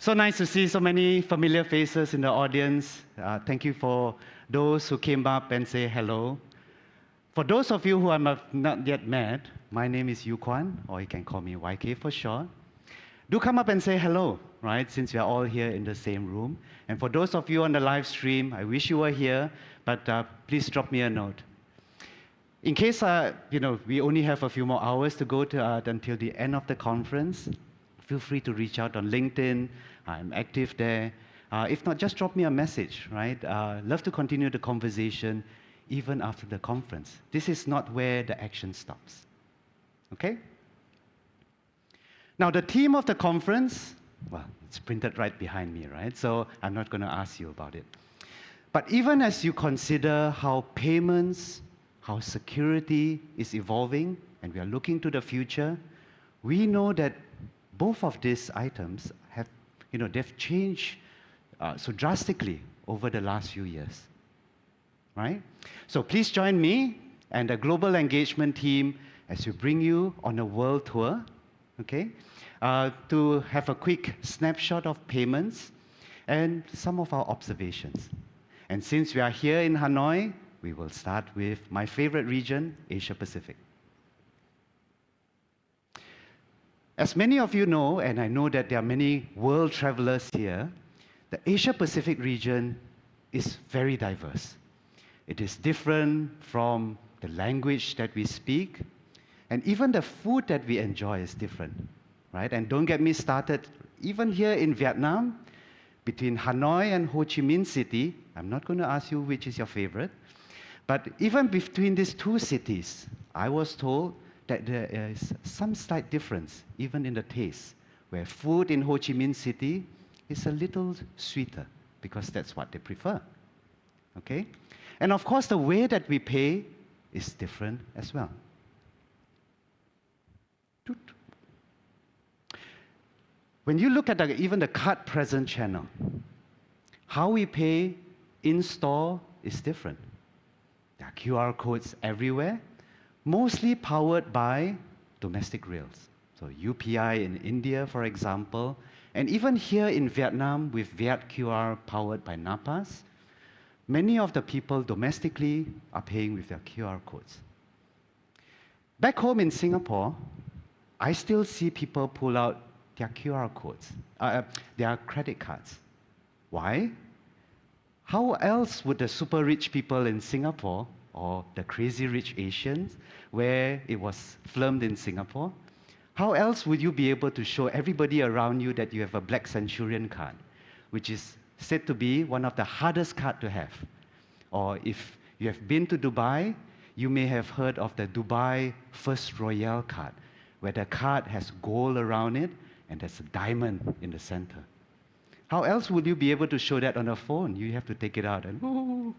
So nice to see so many familiar faces in the audience. Thank you for those who came up and say hello. For those of you who I have not yet met, my name is Kuann, or you can call me YK for short. Do come up and say hello, right, since we are all here in the same room. And for those of you on the live stream, I wish you were here, but please drop me a note. In case we only have a few more hours to go until the end of the conference, feel free to reach out on LinkedIn. I'm active there. If not, just drop me a message, right? Love to continue the conversation even after the conference. This is not where the action stops, okay? Now, the theme of the conference, well, it's printed right behind me, right? So I'm not going to ask you about it. But even as you consider how payments, how security is evolving, and we are looking to the future, we know that both of these items have, they've changed so drastically over the last few years, right? So please join me and the global engagement team as we bring you on a world tour, okay, to have a quick snapshot of payments and some of our observations. And since we are here in Hanoi, we will start with my favorite region, Asia Pacific. As many of you know, and I know that there are many world travelers here, the Asia Pacific region is very diverse. It is different from the language that we speak, and even the food that we enjoy is different, right? And don't get me started, even here in Vietnam, between Hanoi and Ho Chi Minh City, I'm not going to ask you which is your favorite, but even between these two cities, I was told that there is some slight difference, even in the taste, where food in Ho Chi Minh City is a little sweeter, because that's what they prefer, okay? And of course, the way that we pay is different as well. When you look at even the card-present channel, how we pay in-store is different. There are QR codes everywhere, mostly powered by domestic rails. So UPI in India, for example, and even here in Vietnam with Viet QR powered by NAPAS, many of the people domestically are paying with their QR codes. Back home in Singapore, I still see people pull out their QR codes, their credit cards. Why? How else would the super rich people in Singapore, or the crazy rich Asians, where it was filmed in Singapore, how else would you be able to show everybody around you that you have a Black Centurion card, which is said to be one of the hardest cards to have? Or if you have been to Dubai, you may have heard of the Dubai First Royale card, where the card has gold around it and there's a diamond in the center. How else would you be able to show that on a phone? You have to take it out and woo,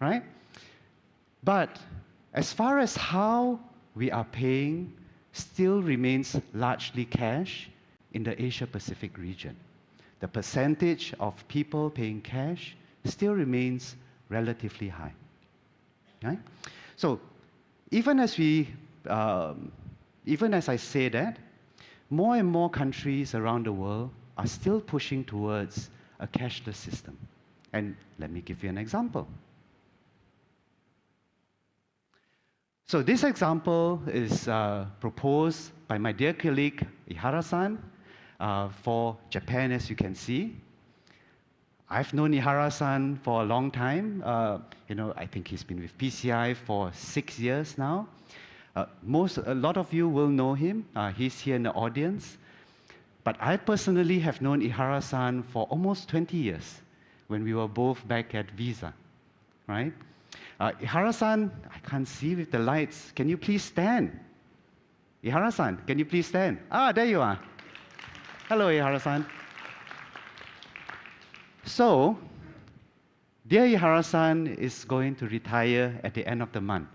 right? But as far as how we are paying, still remains largely cash in the Asia Pacific region. The percentage of people paying cash still remains relatively high, right? So even as I say that, more and more countries around the world are still pushing towards a cashless system. And let me give you an example. So this example is proposed by my dear colleague, Ihara-san, for Japan, as you can see. I've known Ihara-san for a long time. I think he's been with PCI for 6 years now. A lot of you will know him. He's here in the audience. But I personally have known Ihara-san for almost 20 years when we were both back at Visa, right? Ihara-san, I can't see with the lights. Can you please stand? Ihara-san, can you please stand? Ah, there you are. Hello, Ihara-san. So, dear Ihara-san is going to retire at the end of the month.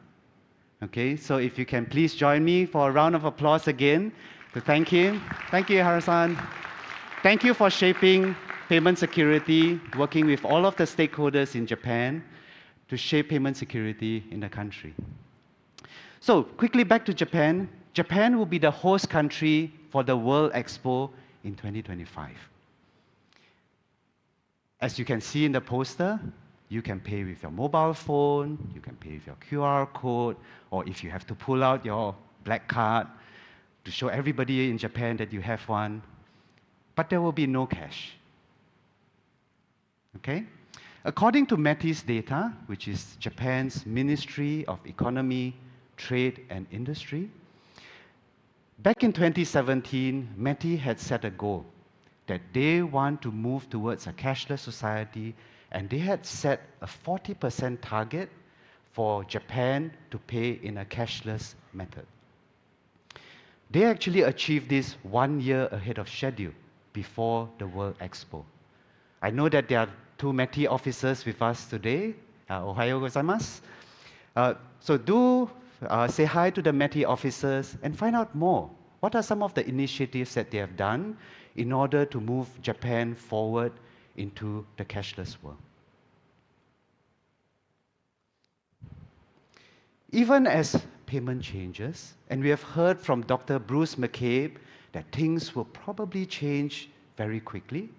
Okay, so if you can please join me for a round of applause again to thank him. Thank you, Ihara-san. Thank you for shaping payment security, working with all of the stakeholders in Japan to shape payment security in the country. So quickly back to Japan. Japan will be the host country for the World Expo in 2025. As you can see in the poster, you can pay with your mobile phone, you can pay with your QR code, or if you have to pull out your black card to show everybody in Japan that you have one, but there will be no cash. Okay? According to METI's data, which is Japan's Ministry of Economy, Trade and Industry, back in 2017, METI had set a goal that they want to move towards a cashless society, and they had set a 40% target for Japan to pay in a cashless method. They actually achieved this 1 year ahead of schedule before the World Expo. I know that there are 2 METI officers with us today. Ohayo gozaimasu. So do say hi to the METI officers and find out more. What are some of the initiatives that they have done in order to move Japan forward into the cashless world? Even as payment changes, and we have heard from Dr. Bruce McCabe that things will probably change very quickly,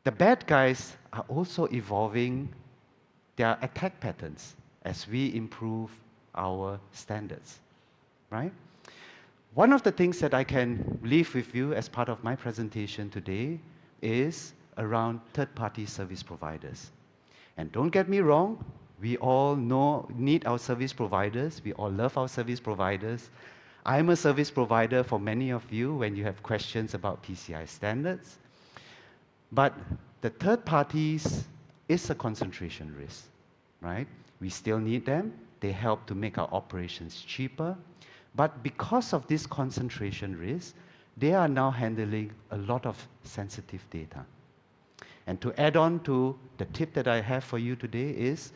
the bad guys are also evolving their attack patterns as we improve our standards, right? One of the things that I can leave with you as part of my presentation today is around third-party service providers. And don't get me wrong, we all need our service providers. We all love our service providers. I'm a service provider for many of you when you have questions about PCI standards. But the third parties is a concentration risk, right? We still need them. They help to make our operations cheaper. But because of this concentration risk, they are now handling a lot of sensitive data. And to add on to the tip that I have for you today is,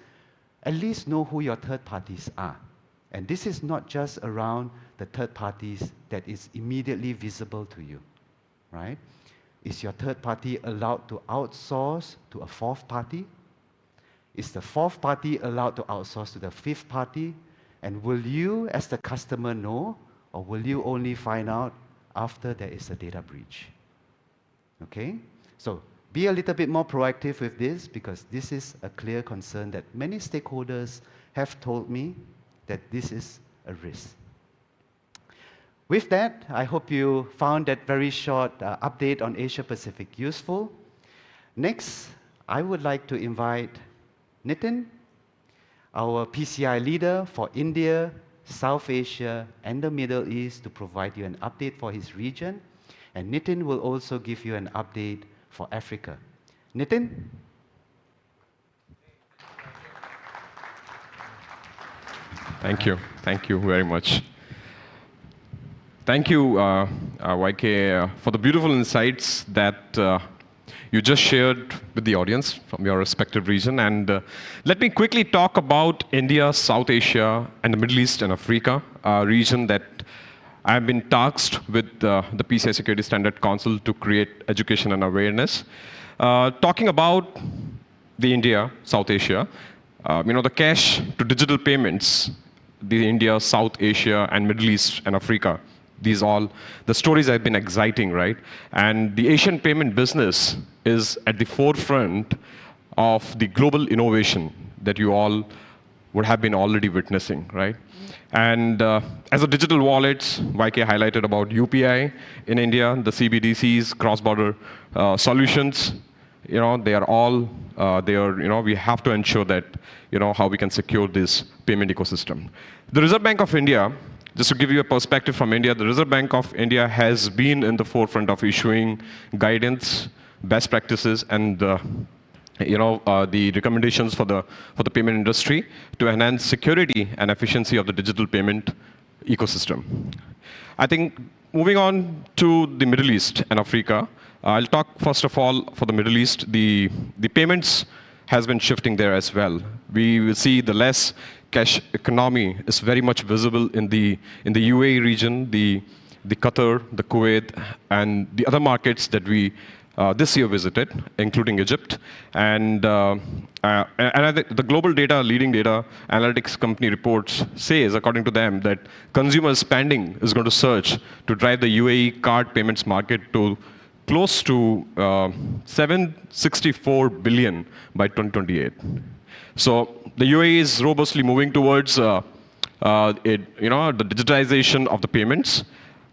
at least know who your third parties are. And this is not just around the third parties that is immediately visible to you, right? Is your third party allowed to outsource to a fourth party? Is the fourth party allowed to outsource to the fifth party? And will you, as the customer, know, or will you only find out after there is a data breach? Okay? So be a little bit more proactive with this, because this is a clear concern that many stakeholders have told me that this is a risk. With that, I hope you found that very short update on Asia Pacific useful. Next, I would like to invite Nitin, our PCI leader for India, South Asia, and the Middle East, to provide you an update for his region. And Nitin will also give you an update for Africa. Nitin? Thank you. Thank you very much. Thank you, YK, for the beautiful insights that you just shared with the audience from your respective region. And let me quickly talk about India, South Asia, and the Middle East and Africa, a region that I've been tasked with the PCI Security Standard Council to create education and awareness. Talking about the India, South Asia, the cash to digital payments, the India, South Asia, and Middle East and Africa, these all, the stories have been exciting, right? And the Asian payment business is at the forefront of the global innovation that you all would have been already witnessing, right? And as a digital wallets, YK highlighted about UPI in India, the CBDCs, cross-border solutions, they are all there. We have to ensure that, how we can secure this payment ecosystem. The Reserve Bank of India, just to give you a perspective from India, the Reserve Bank of India has been in the forefront of issuing guidance, best practices, and the recommendations for the payment industry to enhance security and efficiency of the digital payment ecosystem. I think moving on to the Middle East and Africa, I'll talk first of all for the Middle East. The payments has been shifting there as well. We will see the less cash economy is very much visible in the UAE region, the Qatar, the Kuwait, and the other markets that we this year visited, including Egypt. And I think the global data, leading data analytics company reports says, according to them, that consumer spending is going to surge to drive the UAE card payments market to close to 764 billion by 2028. So the UAE is robustly moving towards the digitization of the payments.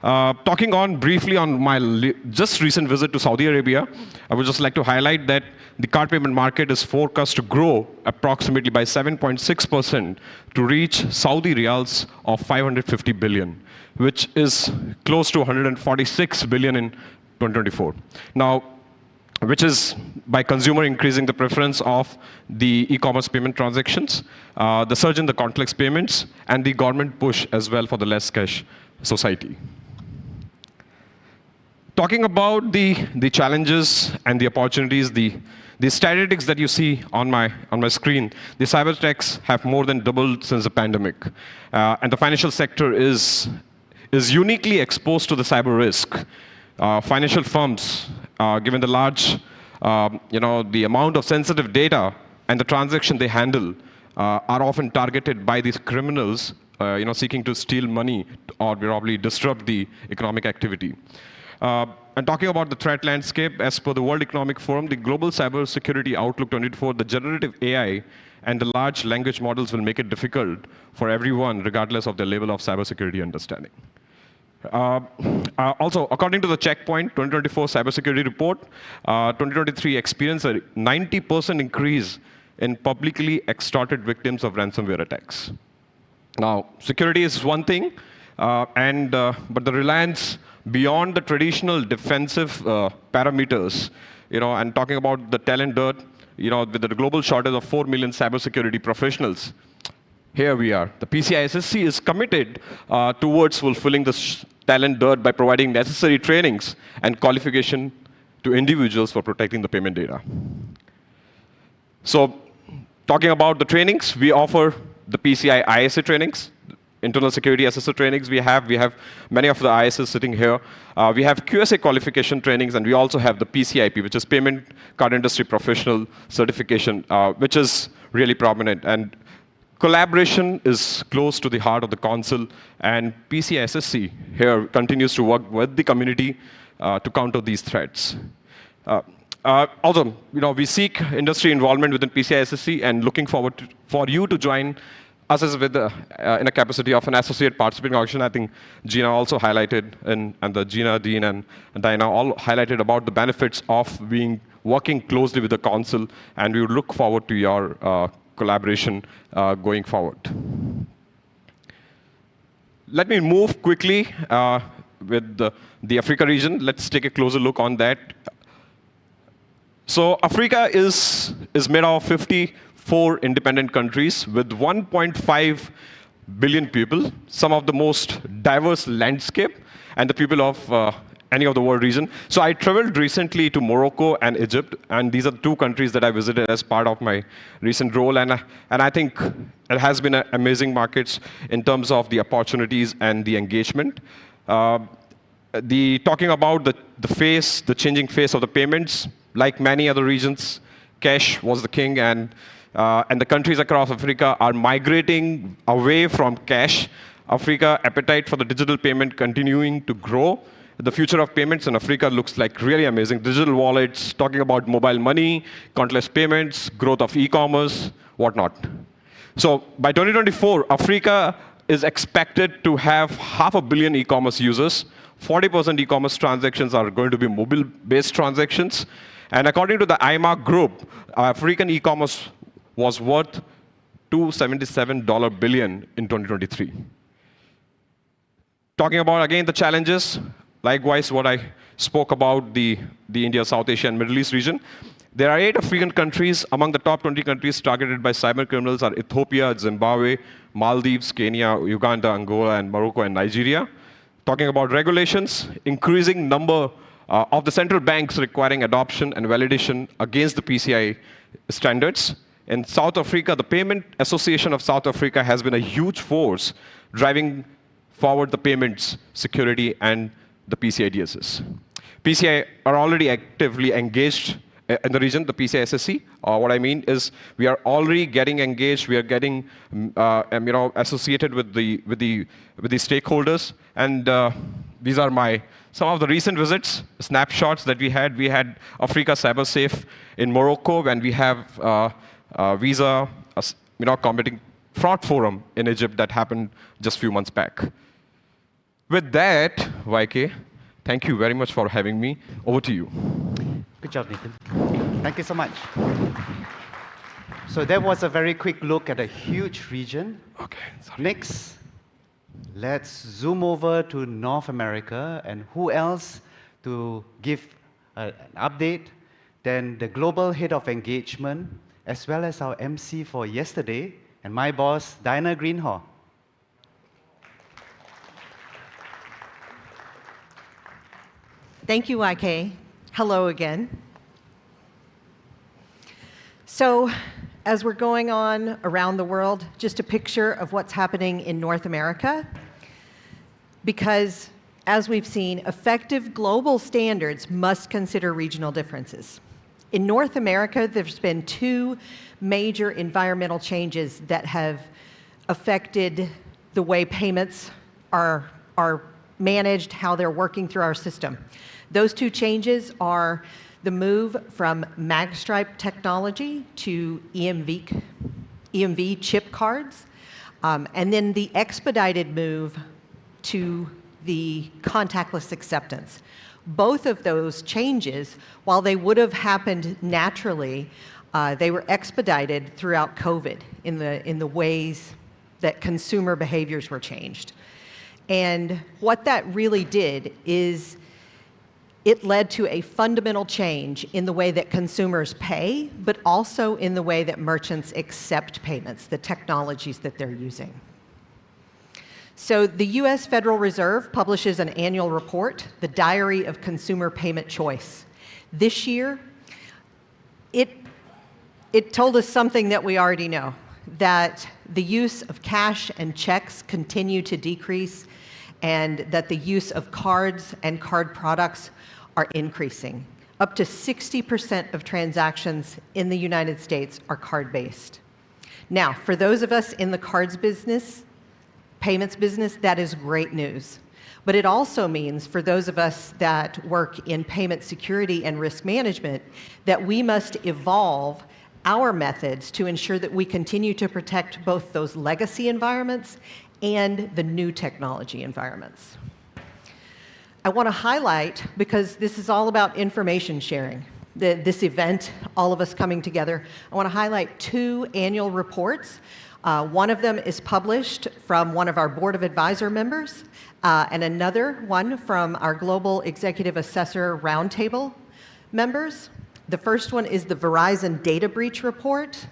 Talking on briefly on my just recent visit to Saudi Arabia, I would just like to highlight that the card payment market is forecast to grow approximately by 7.6% to reach Saudi riyals of 550 billion, which is close to 146 billion in 2024. Now, which is by consumer increasing the preference of the e-commerce payment transactions, the surge in the contactless payments, and the government push as well for the less cash society. Talking about the challenges and the opportunities, the statistics that you see on my screen, the cyber attacks have more than doubled since the pandemic, and the financial sector is uniquely exposed to the cyber risk. Financial firms, given the large, the amount of sensitive data and the transaction they handle, are often targeted by these criminals, seeking to steal money or probably disrupt the economic activity. And talking about the threat landscape, as per the World Economic Forum, the Global Cybersecurity Outlook 2024, the generative AI and the large language models will make it difficult for everyone, regardless of their level of cybersecurity understanding. Also, according to the Checkpoint 2024 cybersecurity report, 2023 experienced a 90% increase in publicly extorted victims of ransomware attacks. Now, security is one thing, but the reliance beyond the traditional defensive parameters, and talking about the talent dearth, with the global shortage of 4 million cybersecurity professionals, here we are. The PCI SSC is committed towards fulfilling this talent dearth by providing necessary trainings and qualification to individuals for protecting the payment data. So, talking about the trainings, we offer the PCI ISA trainings, internal security assessor trainings. We have many of the ISs sitting here. We have QSA qualification trainings, and we also have the PCIP, which is Payment Card Industry Professional Certification, which is really prominent. And collaboration is close to the heart of the council, and PCI SSC here continues to work with the community to counter these threats. Also, we seek industry involvement within PCI SSC, and looking forward for you to join us as with in a capacity of an associate participating organization. I think Gina also highlighted, and the Gina, Dean, and Diana all highlighted about the benefits of working closely with the council, and we would look forward to your collaboration going forward. Let me move quickly with the Africa region. Let's take a closer look on that. So Africa is made of 54 independent countries with 1.5 billion people, some of the most diverse landscape, and the people of any of the world region. So I traveled recently to Morocco and Egypt, and these are the two countries that I visited as part of my recent role, and I think it has been amazing markets in terms of the opportunities and the engagement. Talking about the changing face of the payments, like many other regions, cash was the king, and the countries across Africa are migrating away from cash. Africa appetite for the digital payment continuing to grow. The future of payments in Africa looks like really amazing. Digital wallets, talking about mobile money, countless payments, growth of e-commerce, whatnot. So by 2024, Africa is expected to have 500 million e-commerce users. 40% e-commerce transactions are going to be mobile-based transactions. And according to the IMARC group, African e-commerce was worth $277 billion in 2023. Talking about, again, the challenges, likewise, what I spoke about the India, South Asia, and Middle East region. There are 8 African countries. Among the top 20 countries targeted by cyber criminals are Ethiopia, Zimbabwe, Maldives, Kenya, Uganda, Angola, and Morocco, and Nigeria. Talking about regulations, increasing number of the central banks requiring adoption and validation against the PCI standards. In South Africa, the Payment Association of South Africa has been a huge force driving forward the payments, security, and the PCI DSS. PCI are already actively engaged in the region, the PCI SSC. What I mean is we are already getting engaged. We are getting associated with the stakeholders. And these are some of the recent visits, snapshots that we had. We had Africa Cyber Safe in Morocco, and we have Visa, combating fraud forum in Egypt that happened just a few months back. With that, YK, thank you very much for having me. Over to you. Good job, Nitin. Thank you so much. So that was a very quick look at a huge region. Okay, sorry. Next, let's zoom over to North America, and who else to give an update than the Global Head of Engagement, as well as our MC for yesterday, and my boss, Diana Greenhaw. Thank you, YK. Hello again. So, as we're going on around the world, just a picture of what's happening in North America. Because, as we've seen, effective global standards must consider regional differences. In North America, there's been two major environmental changes that have affected the way payments are managed, how they're working through our system. Those two changes are the move from magstripe technology to EMV chip cards, and then the expedited move to the contactless acceptance. Both of those changes, while they would have happened naturally, they were expedited throughout COVID in the ways that consumer behaviors were changed. And what that really did is it led to a fundamental change in the way that consumers pay, but also in the way that merchants accept payments, the technologies that they're using. So the US Federal Reserve publishes an annual report, the Diary of Consumer Payment Choice. This year, it told us something that we already know, that the use of cash and checks continue to decrease, and that the use of cards and card products are increasing. Up to 60% of transactions in the United States are card-based. Now, for those of us in the cards business, payments business, that is great news. But it also means for those of us that work in payment security and risk management that we must evolve our methods to ensure that we continue to protect both those legacy environments and the new technology environments. I want to highlight, because this is all about information sharing, this event, all of us coming together, I want to highlight two annual reports. One of them is published from one of our Board of Advisor members, and another one from our Global Executive Assessor Roundtable members. The first one is the Verizon Data Breach Report.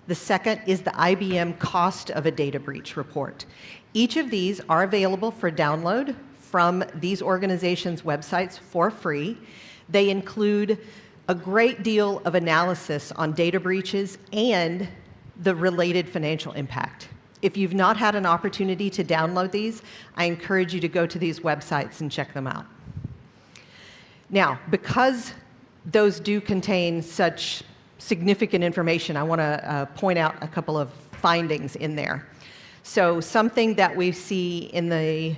The second is the IBM Cost of a Data Breach Report. Each of these are available for download from these organizations' websites for free. They include a great deal of analysis on data breaches and the related financial impact. If you've not had an opportunity to download these, I encourage you to go to these websites and check them out. Now, because those do contain such significant information, I want to point out a couple of findings in there. So something that we see in the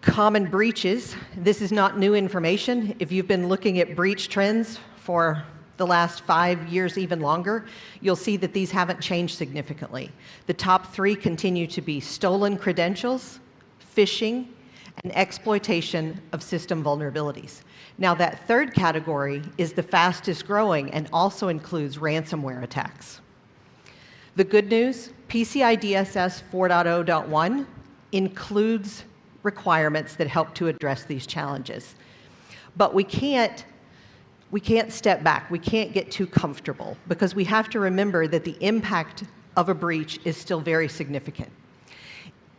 common breaches, this is not new information. If you've been looking at breach trends for the last 5 years, even longer, you'll see that these haven't changed significantly. The top three continue to be stolen credentials, phishing, and exploitation of system vulnerabilities. Now, that third category is the fastest growing and also includes ransomware attacks. The good news, PCI DSS 4.0.1 includes requirements that help to address these challenges. But we can't step back. We can't get too comfortable, because we have to remember that the impact of a breach is still very significant.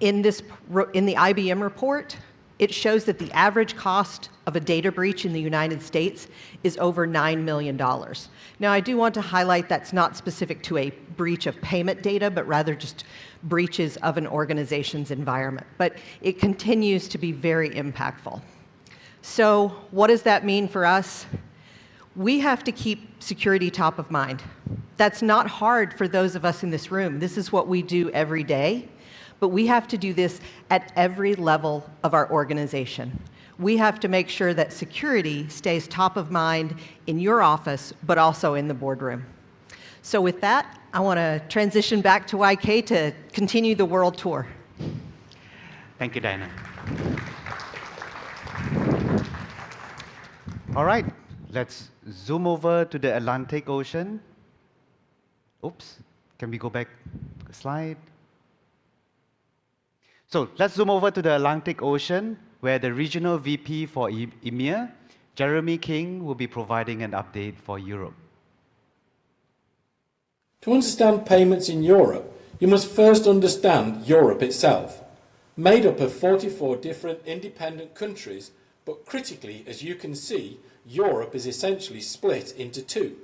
In the IBM report, it shows that the average cost of a data breach in the United States is over $9 million. Now, I do want to highlight that's not specific to a breach of payment data, but rather just breaches of an organization's environment. But it continues to be very impactful. So what does that mean for us? We have to keep security top of mind. That's not hard for those of us in this room. This is what we do every day. but we have to do this at every level of our organization. We have to make sure that security stays top of mind in your office, but also in the boardroom. So with that, I want to transition back to YK to continue the world tour. Thank you, Diana. All right, let's zoom over to the Atlantic Ocean. Oops, can we go back a slide? So let's zoom over to the Atlantic Ocean, where the regional VP for EMEA, Jeremy King, will be providing an update for Europe. To understand payments in Europe, you must first understand Europe itself. Made up of 44 different independent countries, but critically, as you can see, Europe is essentially split into two.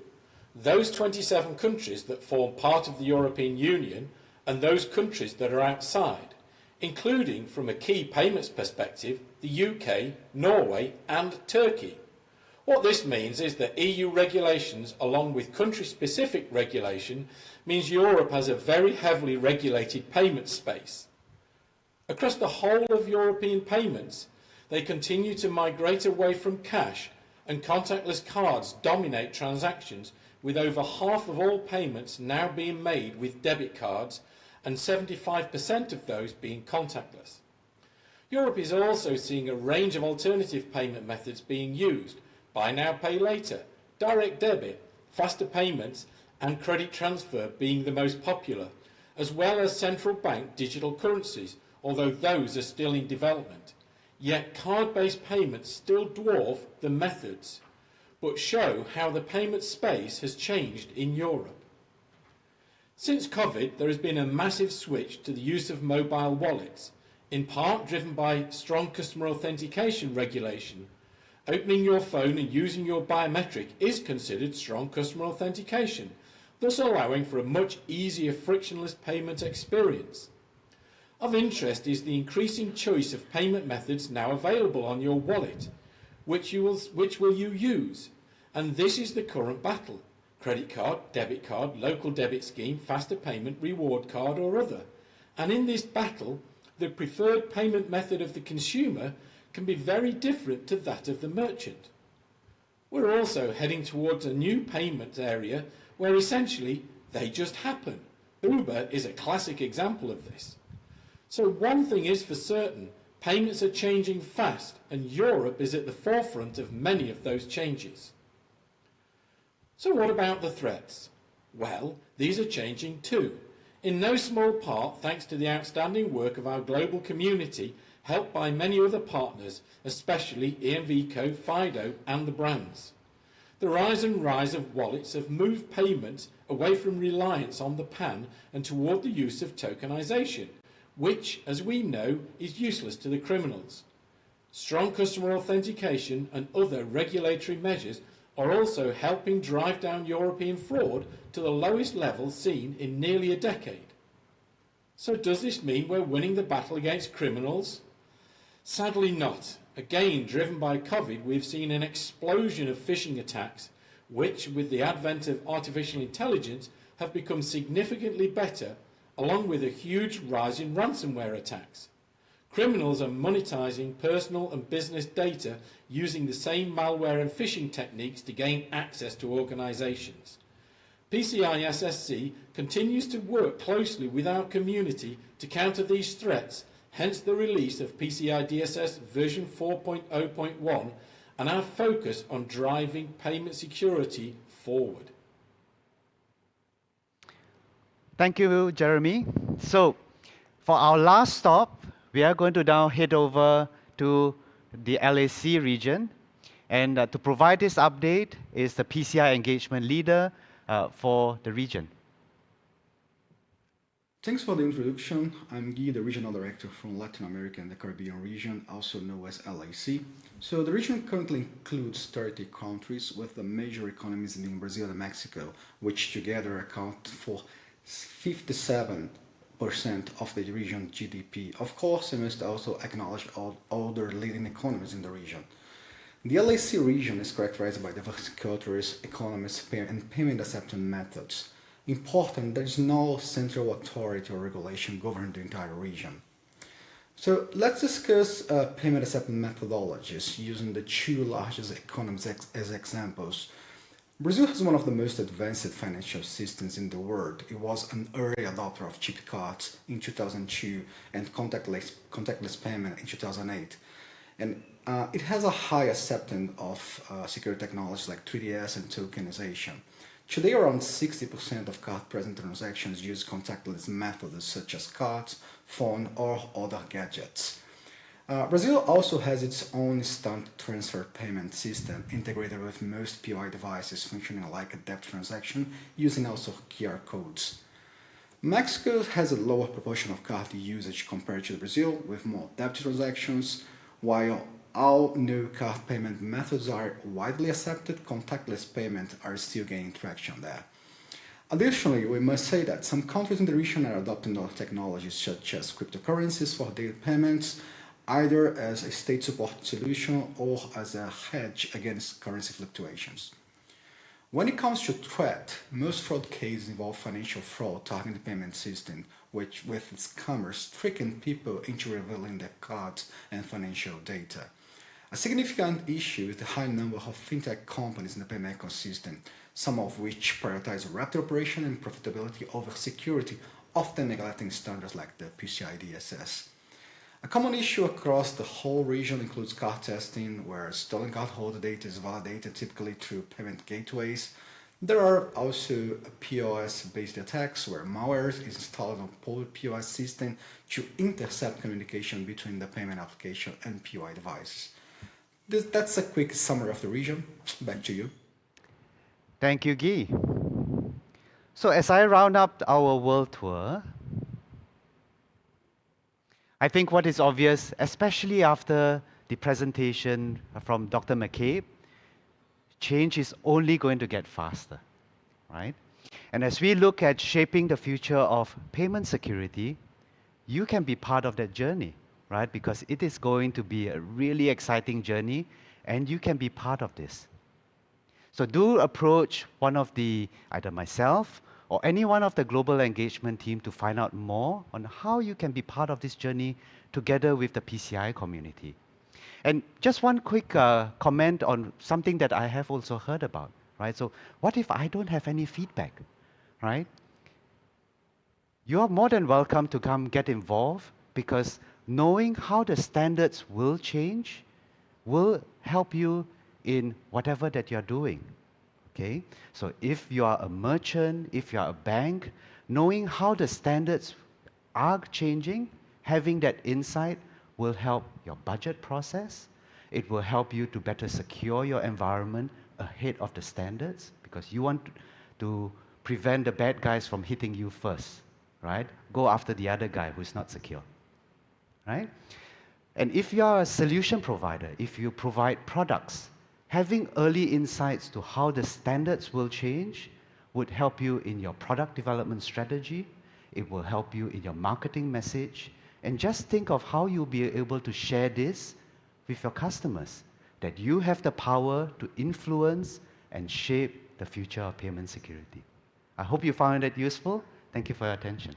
Those 27 countries that form part of the European Union and those countries that are outside, including, from a key payments perspective, the UK, Norway and Turkey. What this means is that EU regulations, along with country-specific regulation, means Europe has a very heavily regulated payment space. Across the whole of European payments, they continue to migrate away from cash, and contactless cards dominate transactions, with over half of all payments now being made with debit cards, and 75% of those being contactless. Europe is also seeing a range of alternative payment methods being used: buy now, pay later, direct debit, faster payments, and credit transfer being the most popular, as well as central bank digital currencies, although those are still in development. Yet card-based payments still dwarf the methods, but show how the payment space has changed in Europe. Since COVID, there has been a massive switch to the use of mobile wallets, in part driven by strong customer authentication regulation. Opening your phone and using your biometric is considered strong customer authentication, thus allowing for a much easier frictionless payment experience. Of interest is the increasing choice of payment methods now available on your wallet. Which will you use? And this is the current battle: credit card, debit card, local debit scheme, faster payment, reward card or other. And in this battle, the preferred payment method of the consumer can be very different to that of the merchant. We're also heading towards a new payment area where essentially they just happen. Uber is a classic example of this. So one thing is for certain: payments are changing fast, and Europe is at the forefront of many of those changes. So what about the threats? Well, these are changing too, in no small part thanks to the outstanding work of our global community, helped by many other partners, especially EMVCo, FIDO and the brands. The rise of wallets have moved payments away from reliance on the PAN and toward the use of tokenization, which, as we know, is useless to the criminals. Strong customer authentication and other regulatory measures are also helping drive down European fraud to the lowest level seen in nearly a decade. So does this mean we're winning the battle against criminals? Sadly not. Again, driven by COVID, we've seen an explosion of phishing attacks, which, with the advent of artificial intelligence, have become significantly better, along with a huge rise in ransomware attacks. Criminals are monetizing personal and business data using the same malware and phishing techniques to gain access to organizations. PCI SSC continues to work closely with our community to counter these threats, hence the release of PCI DSS version 4.0.1 and our focus on driving payment security forward. Thank you, Jeremy. So for our last stop, we are going to now head over to the LAC region. And to provide this update is the PCI engagement leader for the region. Thanks for the introduction. I'm Guy, the regional director from Latin America and the Caribbean region, also known as LAC. So the region currently includes 30 countries, with the major economies being Brazil and Mexico, which together account for 57% of the region GDP. Of course, I must also acknowledge all other leading economies in the region. The LAC region is characterized by diverse cultures, economies, and payment acceptance methods. Important, there is no central authority or regulation governing the entire region. So let's discuss payment acceptance methodologies using the two largest economies as examples. Brazil has one of the most advanced financial systems in the world. It was an early adopter of chip cards in 2002 and contactless payment in 2008. And it has a high acceptance of secure technologies like 3DS and tokenization. Today, around 60% of card-present transactions use contactless methods such as cards, phone, or other gadgets. Brazil also has its own instant transfer payment system integrated with most POI devices functioning like a debit transaction using also QR codes. Mexico has a lower proportion of card usage compared to Brazil with more debit transactions, while all new card payment methods are widely accepted, contactless payments are still gaining traction there. Additionally, we must say that some countries in the region are adopting other technologies such as cryptocurrencies for daily payments, either as a state support solution or as a hedge against currency fluctuations. When it comes to threat, most fraud cases involve financial fraud targeting the payment system, which with scammers tricking people into revealing their cards and financial data. A significant issue is the high number of fintech companies in the payment ecosystem, some of which prioritize rapid operation and profitability over security, often neglecting standards like the PCI DSS. A common issue across the whole region includes card testing, where stolen cardholder data is validated typically through payment gateways. There are also POS-based attacks where malware is installed on public POS system to intercept communication between the payment application and POI devices. That's a quick summary of the region. Back to you. Thank you, Guy. So as I round up our world tour, I think what is obvious, especially after the presentation from Dr. McCabe, change is only going to get faster, right? And as we look at shaping the future of payment security, you can be part of that journey, right? Because it is going to be a really exciting journey, and you can be part of this. So do approach one of either myself or any one of the global engagement team to find out more on how you can be part of this journey together with the PCI community. And just one quick comment on something that I have also heard about, right? So what if I don't have any feedback, right? You are more than welcome to come get involved, because knowing how the standards will change will help you in whatever that you're doing, okay? So if you are a merchant, if you are a bank, knowing how the standards are changing, having that insight will help your budget process. It will help you to better secure your environment ahead of the standards, because you want to prevent the bad guys from hitting you first, right? Go after the other guy who's not secure, right? And if you are a solution provider, if you provide products, having early insights to how the standards will change would help you in your product development strategy. It will help you in your marketing message. And just think of how you'll be able to share this with your customers, that you have the power to influence and shape the future of payment security. I hope you found it useful. Thank you for your attention.